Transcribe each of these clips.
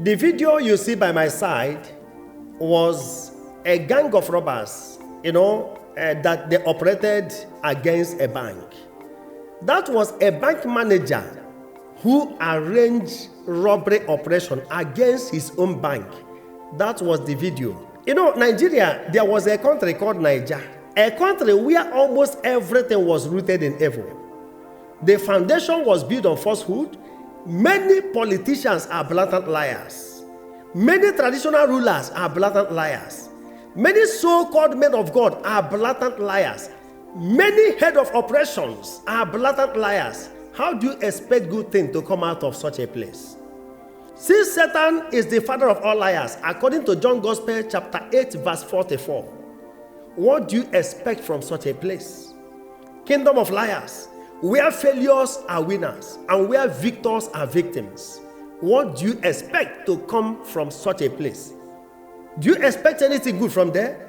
The video you see by my side was a gang of robbers, that they operated against a bank. That was a bank manager who arranged robbery operation against his own bank. That was the video. Nigeria, there was a country called Niger, a country where almost everything was rooted in evil. The foundation was built on falsehood. Many politicians are blatant liars. Many traditional rulers are blatant liars. Many so-called men of God are blatant liars. Many head of operations are blatant liars. How do you expect good things to come out of such a place? Since Satan is the father of all liars, according to John Gospel chapter 8 verse 44, what do you expect from such a place? Kingdom of liars, where failures are winners and where victors are victims. What do you expect to come from such a place? Do you expect anything good from there?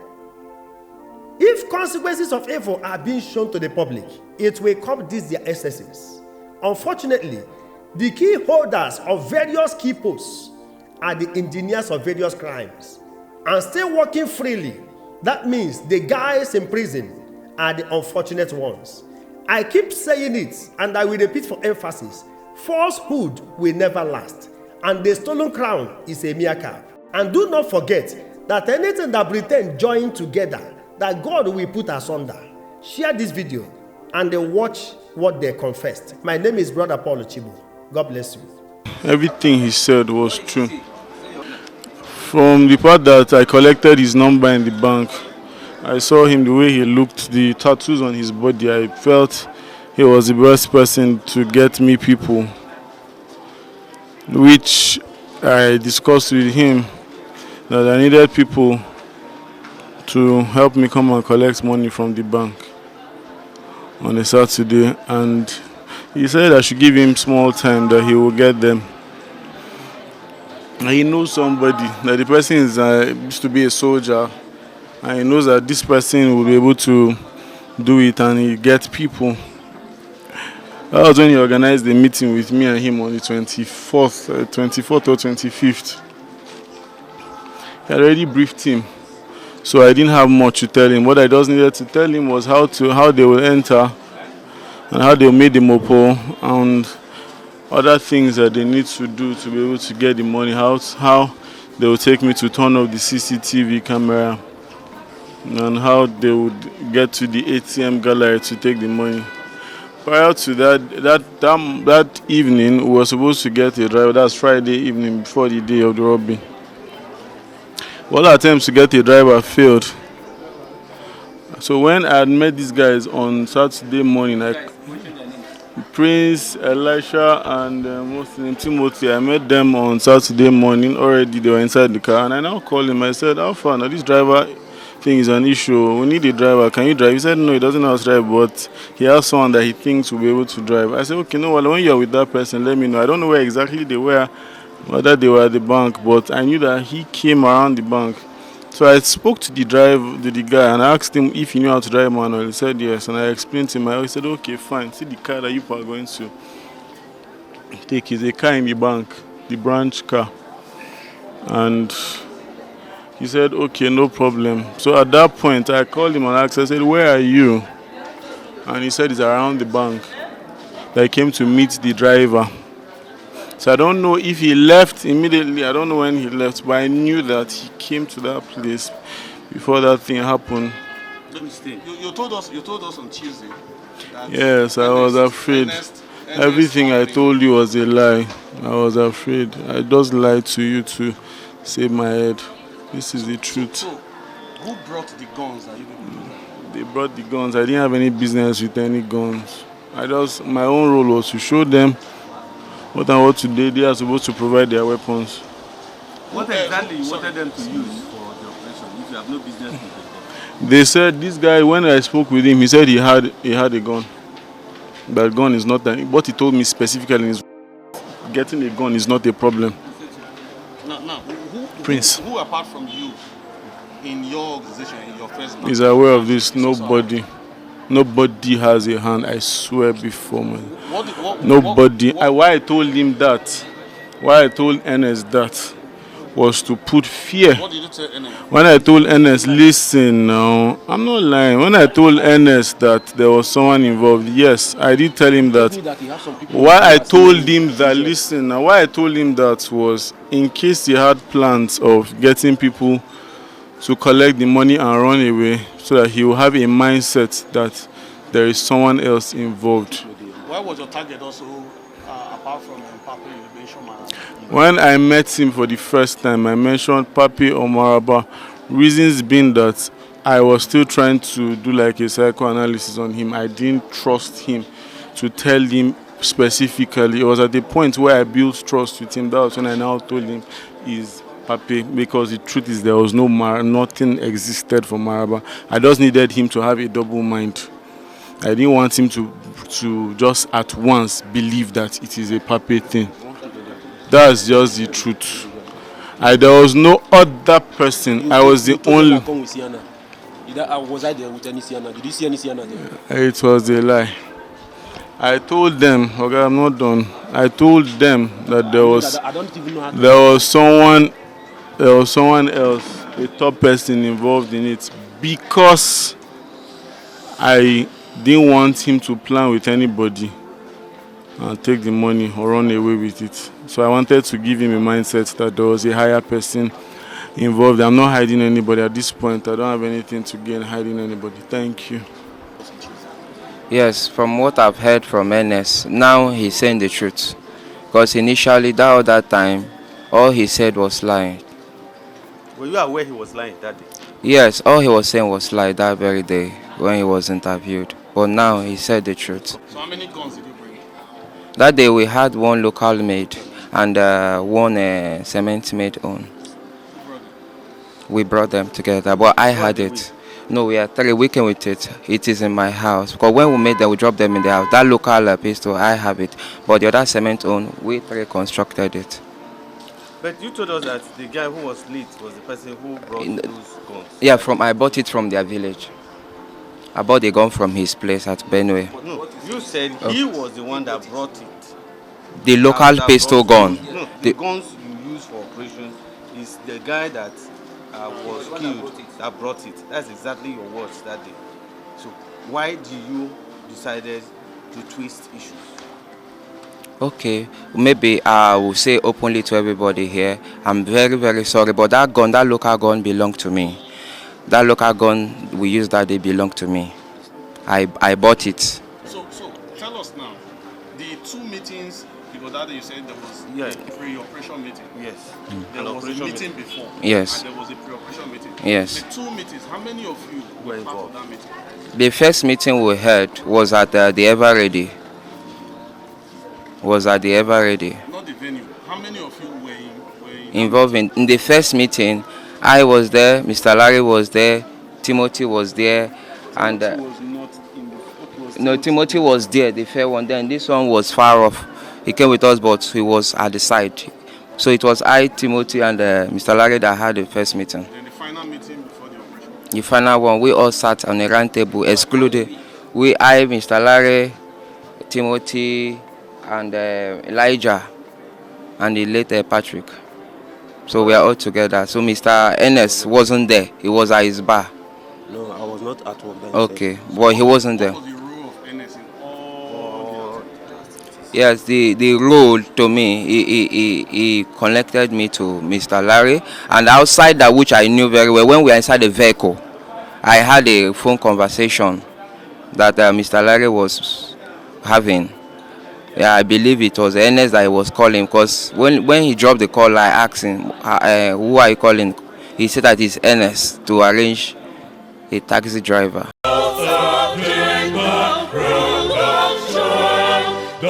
If consequences of evil are being shown to the public, it will curb these their excesses. Unfortunately, the key holders of various key posts are the engineers of various crimes and still working freely. That means the guys in prison are the unfortunate ones. I keep saying it, and I will repeat for emphasis. Falsehood will never last, and the stolen crown is a mere cap. And do not forget that anything that pretend join together, that God will put asunder. Share this video and then watch what they confessed. My name is Brother Paul Chibu. God bless you. Everything he said was true. From the part that I collected his number in the bank, I saw him, the way he looked, the tattoos on his body. I felt he was the best person to get me people, which I discussed with him that I needed people to help me come and collect money from the bank on a Saturday, and he said I should give him small time, that he will get them. And he knows somebody, that the person used to be a soldier, and he knows that this person will be able to do it, and he gets people. That was when he organized the meeting with me and him on the 24th or 25th. He had already briefed him, so I didn't have much to tell him. What I just needed to tell him was how they will enter and how they will make the mopo and other things that they need to do to be able to get the money, how they will take me to turn off the CCTV camera, and how they would get to the ATM gallery to take the money. Prior to that evening, we were supposed to get a driver. That's Friday evening before the day of the robbery. All attempts to get a driver failed. So when I had met these guys on Saturday morning, Prince, Elisha, and Muslim Timothy, I met them on Saturday morning. Already they were inside the car, and I now called him. I said, "How far? Now this driver thing is an issue. We need a driver. Can you drive?" He said, "No, he doesn't know how to drive, but he has someone that he thinks will be able to drive." I said, "Okay, no, well, when you're with that person, let me know." I don't know where exactly they were, whether they were at the bank, but I knew that he came around the bank. So I spoke to the guy, and I asked him if he knew how to drive manual. He said yes, and I explained to him. He said, "Okay, fine. See the car that you are going to take is a car in the bank, the branch car." And he said, "Okay, no problem." So at that point, I called him and asked, I said, "Where are you?" And he said, "It's around the bank." That he came to meet the driver. So I don't know if he left immediately. I don't know when he left, but I knew that he came to that place before that thing happened. You told us on Tuesday. Yes, I was afraid. Everything I told you was a lie. I was afraid. I just lied to you to save my head. This is the truth. So, who brought the guns that you didn't? They brought the guns. I didn't have any business with any guns. My own role was to show them what and what today they are supposed to provide their weapons. What exactly you wanted them to use for the operation if you have no business with them? They said this guy, when I spoke with him, he said he had a gun. That gun is not what he told me specifically is getting a gun is not a problem. Now, Prince. Who apart from you in your organization, in your friends, is aware of this? Nobody has a hand, I swear before man. Nobody. Why I told him that, why I told Ernest that, was to put fear. What did you tell Ernest? When I told Ernest, listen now, I'm not lying. When I told Ernest that there was someone involved, yes, I did tell him that. Why I told him that, listen now, why I told him that was in case he had plans of getting people to collect the money and run away, so that he will have a mindset that there is someone else involved. Why was your target also, apart from Pape, you mentioned Maraba? When I met him for the first time, I mentioned Pape or Maraba. Reasons being that I was still trying to do like a psychoanalysis on him. I didn't trust him to tell him specifically. It was at the point where I built trust with him. That was when I now told him is Pape, because the truth is there was nothing existed for Maraba. I just needed him to have a double mind. I didn't want him to just at once believe that it is a Pape thing. That's just the truth. There was no other person. I was the only. Was I there with any Sienna? Did you see any Sienna there? It was a lie. I told them, okay, I'm not done. I told them that there was someone else, a top person involved in it, because I didn't want him to plan with anybody and take the money or run away with it. So I wanted to give him a mindset that there was a higher person involved. I'm not hiding anybody at this point. I don't have anything to gain hiding anybody. Thank you. Yes, from what I've heard from Ernest, now he's saying the truth. Because initially, that other time, all he said was lying. Were you aware he was lying that day? Yes, all he was saying was lie that very day when he was interviewed. But now he said the truth. So how many guns did you bring? That day we had one local made and one cement made on. We brought them together, but I had it. No, we are 3 weekends with it. It is in my house. Because when we made them, we dropped them in the house. That local pistol, I have it. But the other cement on, we 3 constructed it. But you told us that the guy who was late was the person who brought those guns. Yeah, I bought it from their village. I bought the gun from his place at Benue. No, you said he was the one that brought it. The local pistol gun. No, the guns you use for operations is the guy that was killed that brought it. That's exactly your words that day. So why do you decided to twist issues? Okay, maybe I will say openly to everybody here, I'm very, very sorry, but that local gun belonged to me. That local gun we used that day belonged to me. I bought it. So tell us now, the 2 meetings, because that day you said there was a pre-operation meeting. Yes. There was a meeting before. Yes. And there was a pre-operation meeting. Yes. The 2 meetings, how many of you were part of that meeting? The first meeting we had was at the Ever Ready. Not the venue. How many of you were involved in the first meeting? I was there, Mr. Larry was there, Timothy was there, and was not in the no, Timothy was there, the fair one. Then this one was far off. He came with us, but he was at the side. So it was I, Timothy, and Mr. Larry that had the first meeting. Then the final meeting before the operation? The final one, we all sat on a round table, excluded. I, Mr. Larry, Timothy, and Elijah, and the late Patrick. So we are all together. So Mr. Ernest wasn't there. He was at his bar. No, I was not at work then. Okay, but he wasn't there. What was the role of Ernest in all Yes, the role to me, he connected me to Mr. Larry. And outside that, which I knew very well, when we were inside the vehicle, I had a phone conversation that Mr. Larry was having. Yeah, I believe it was Ernest that he was calling, because when he dropped the call, I asked him, who are you calling? He said that it's Ernest to arrange a taxi driver. The